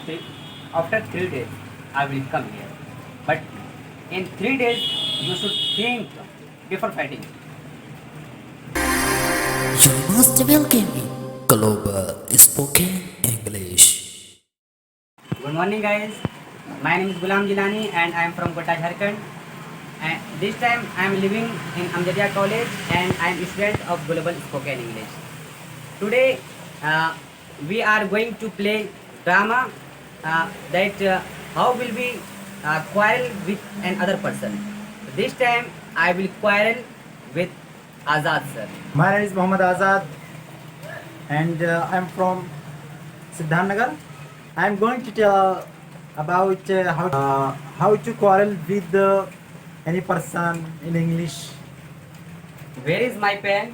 after 3 days I will come here. But in 3 days you should think before fighting. You must welcome me. Global Spoken English. Good morning, guys. My name is Gulam Jilani and I am from Kota, Jharkhand. And this time I am living in Amjadia College and I am a student of Global Spoken English. Today we are going to play drama that how will we quarrel with another person. This time I will quarrel with Azad sir. My name is Mohammad Azad and I'm from Siddharnagar. I'm going to tell about how to quarrel with any person in English. Where is my pen?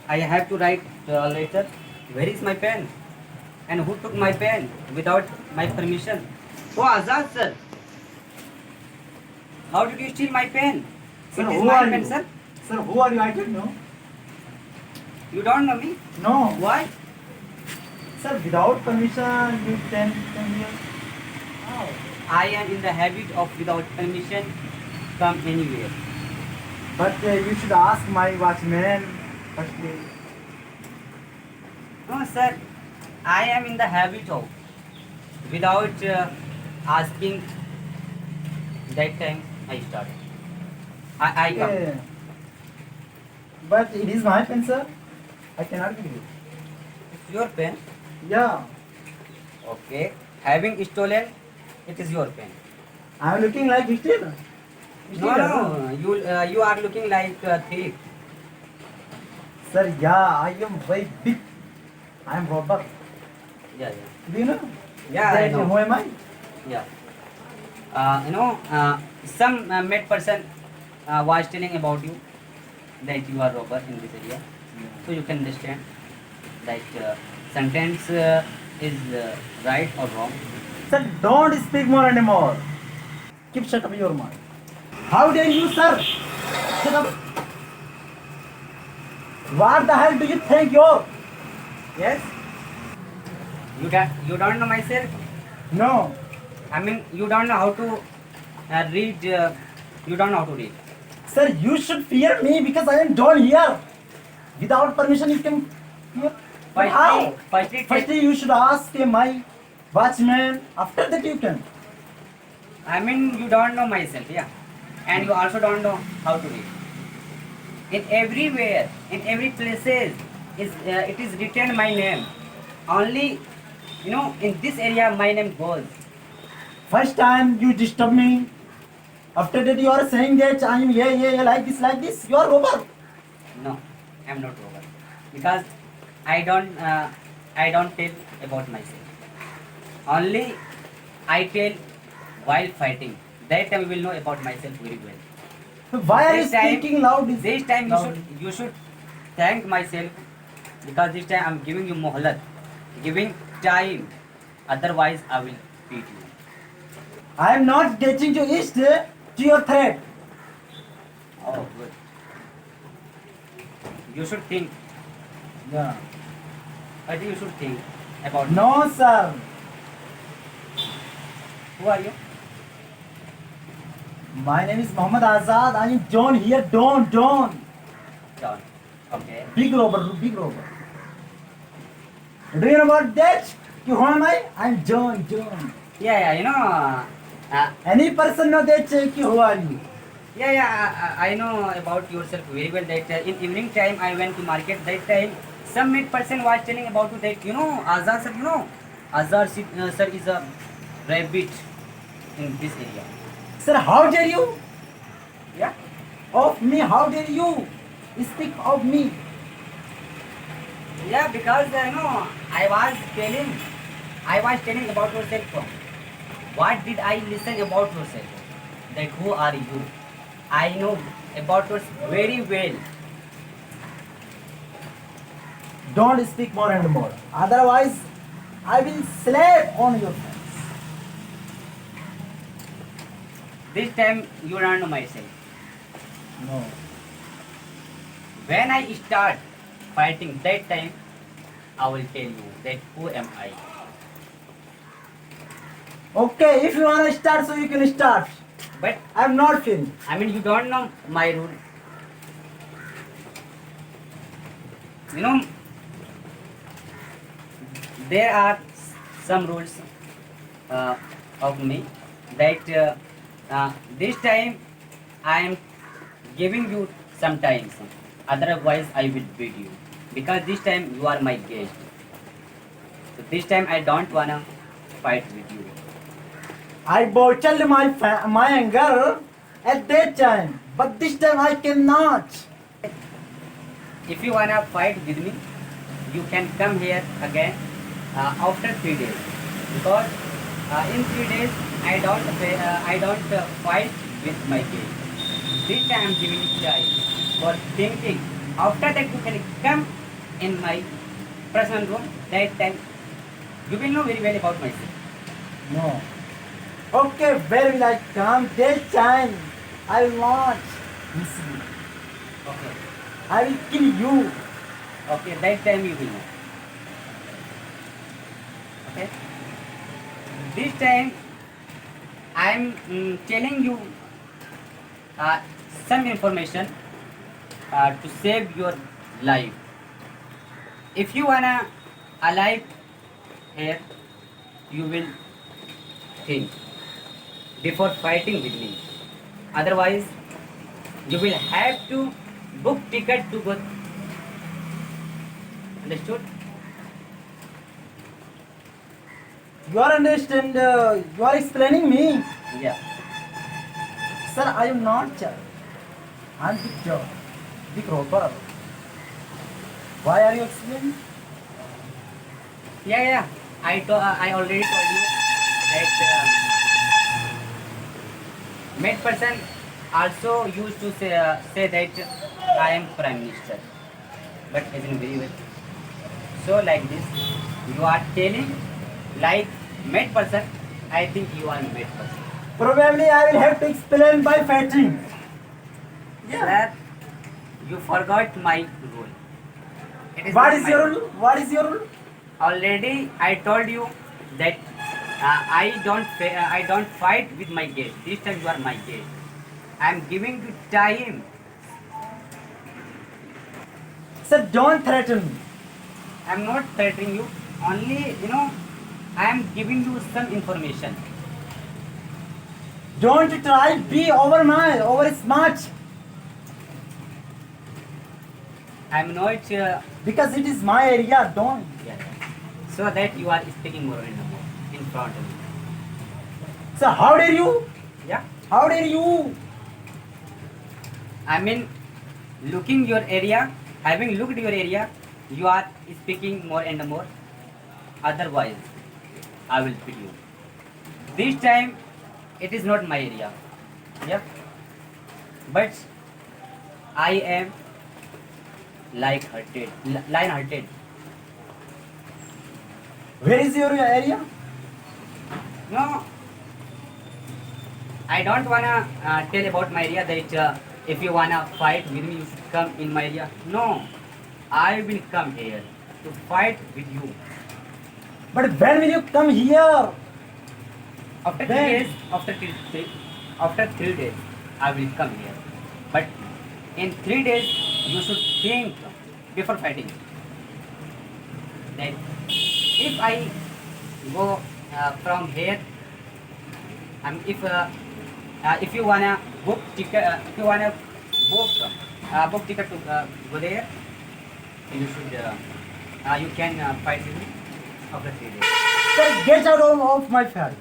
I have to write later. Where is my pen? And who took my pen without my permission? Oh, Azad sir. How did you steal my pen? Sir, It is who my are pen, you? sir. Sir, who are you? I don't know. You don't know me? No. Why? Sir, without permission you can come here. How? I am in the habit of without permission come anywhere. But you should ask my watchman firstly. No, sir. I am in the habit of without asking. That time I start. I come. Yeah. But it is my pen, sir. I cannot give you. It's your pen. Yeah. Okay. Having stolen, it is your pen. I'm looking like still. No. You are looking like a thief. Sir, yeah, I am very big. I am robber. Yeah. Do you know? Yeah, I That know. Who am I? Yeah. Some mad person was telling about you that you are robber in this area. So you can understand that sentence is right or wrong. Sir, don't speak more anymore. Keep shut up your mouth. How dare you, sir? Shut up. What the hell do you think you're? Yes. You don't know myself. No. I mean, you don't know how to read. You don't know how to read. Sir, you should fear me because I am down here. Without permission, you can here. But how? Firstly, you should ask my watchman. After that, you can. I mean, you don't know myself, yeah, and you also don't know how to read. In everywhere, in every places, it is written my name. Only, in this area, my name goes. First time you disturb me. After that, you are saying that I am yeah, like this. You are robber. No, I'm not robber because I don't tell about myself. Only I tell while fighting. That time you will know about myself very well. Why are you This time- speaking loud? This time you should thank myself because this time I'm giving you mohalat, giving time. Otherwise, I will beat you. I am not getting to east to your threat. Oh, good. You should think. Yeah. I think you should think about. No, sir. Who are you? My name is Mohammad Azad. I am John here. Don. John. Okay. Big robber. Do you know about that? You who am I? I am John. Yeah. Any person know that? Who are you? Yeah. I know about yourself very well. That in evening time I went to market. That time some mid person was telling about you that Azad sir. Azad sir is a rabbit in this area. Sir, how dare you? Yeah. Of me, how dare you? Speak of me. Yeah, because I was telling about yourself. What did I listen about yourself? That who are you? I know about yourself very well. Don't speak more and more. Otherwise, I will slap on your face. This time you don't know myself. No. When I start fighting, that time I will tell you that who am I. Okay, if you wanna start, so you can start. But I'm not finished. I mean, you don't know my rule. You know, there are some rules uh, of me that this time I am giving you some time. Otherwise, I will beat you because this time you are my guest. So this time I don't wanna fight with you. I bottled my anger at that time, but this time I cannot. If you wanna fight with me, you can come here again after 3 days because in 3 days I don't fight with my game. This time I'm giving you time for thinking. After that you can come in my personal room. That time you will know very well about myself. No. Okay, where will I come? That time I will not miss you. Okay. I will kill you. Okay. That time you will know. Okay. This time I'm telling you uh, some information to save your life. If you wanna alive here, you will think before fighting with me. Otherwise, you will have to book ticket to go. Understood? You are understand? You are explaining me. Yeah. Sir, I am not child. I am big job. Big robber. Why are you explaining? Yeah. I already told you that mad person also used to say that I am prime minister, but isn't very well. So like this, you are telling like mad person. I think you are mad person. Probably I will have to explain by fighting. Sir, you forgot my rule. It What not is my your rule? What is your rule? Already I told you that I don't fight with my guest. This time you are my guest. I am giving you time. Sir, don't threaten me. I am not threatening you. Only I am giving you some information. Don't try be over smart I am not. because it is my area. Don't. Yeah. So that you are speaking more and more in front of me. Sir, how dare you? Yeah. How dare you? I mean, looking your area, having looked your area, you are speaking more and more. Otherwise, I will beat you. This time, it is not my area. Yep. But I am lion-hearted. Where is your area? No, I don't wanna tell about my area that if you wanna fight with me, you should come in my area. No, I will come here to fight with you. But when will you come here? After When? 3 days, after 3 days, I will come here. But in 3 days, you should think before fighting. That if I go from here, if you wanna book ticket, book ticket to go there, you should you can fight with me after 3 days. Sir, get out of my face.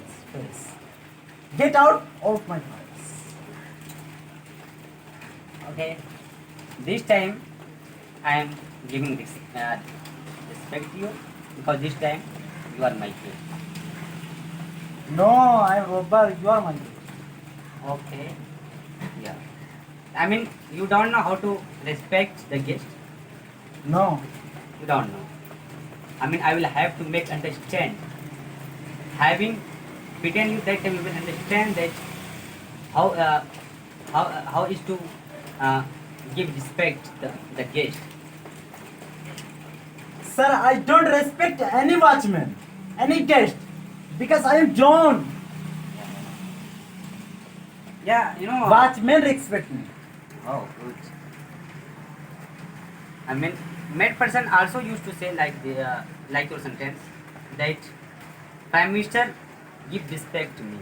Get out of my face. Okay. This time I am giving this respect to you because this time you are my friend. No, I am robber. You are my. Okay. Yeah. I mean, you don't know how to respect the guest. No. You don't know. I mean, I will have to make understand. Having beaten you that time, you will understand that how how is to give respect the guest. Sir, I don't respect any watchman, any guest, because I am John. Yeah, you know. Watchmen respect me. Oh, good. I mean, mad person also used to say like your sentence that Prime Minister give respect to me.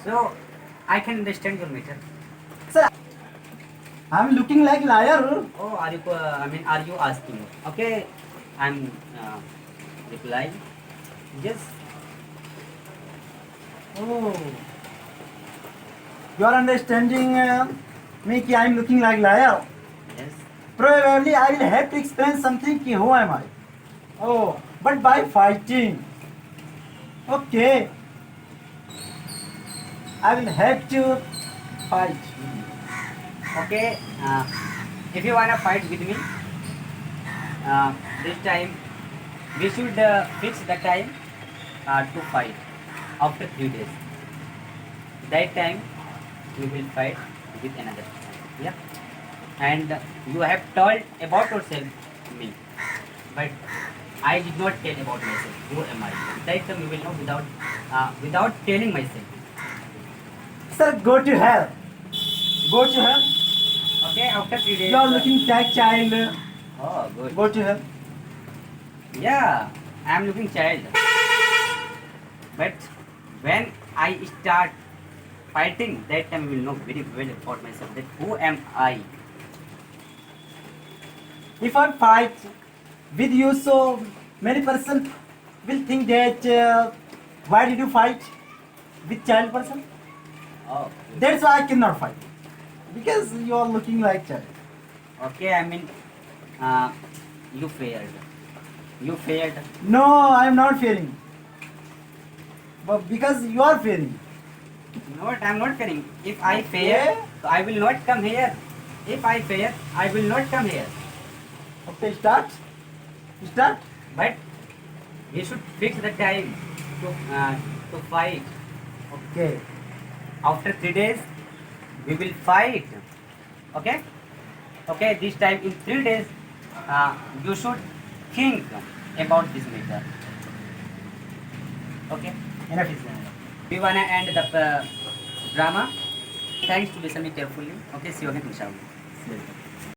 So I can understand your matter. Sir, I'm looking like liar. Oh, are you? I mean, are you asking? Okay, I'm replying. Yes. Oh, you are understanding me कि I'm looking like liar. Yes. Probably I will have to explain something कि who am I? Oh, but by fighting. Okay, I will have to fight. Okay. If you wanna fight with me, this time we should fix the time to fight after 3 days. That time we will fight with another person. Yeah. And you have told about yourself to me, but I did not tell about myself. Who am I? That time you will know without telling myself. Sir, go to hell. Go to hell. Okay. After 3 days. You are looking like child. Oh, good. Go to hell. Yeah, I am looking child. But when I start fighting, that time you will know very well about myself. That who am I? If I fight with you, so many person will think that why did you fight with child person? Oh, That's why I cannot fight because you are looking like child. okay. I mean, uh, you failed. You failed. No, I am not fearing. But because you are fearing. Not, I am not failing. If I fail, Okay. so I will not come here. If I fail, I will not come here. Okay, start. Start. But we should fix the time to fight. Okay. After 3 days, we will fight. Okay? Okay, this time in 3 days, you should think about this matter. Okay? Enough is enough. We wanna end the drama. Thanks to listen me carefully. Okay, see you again inshallah. See you.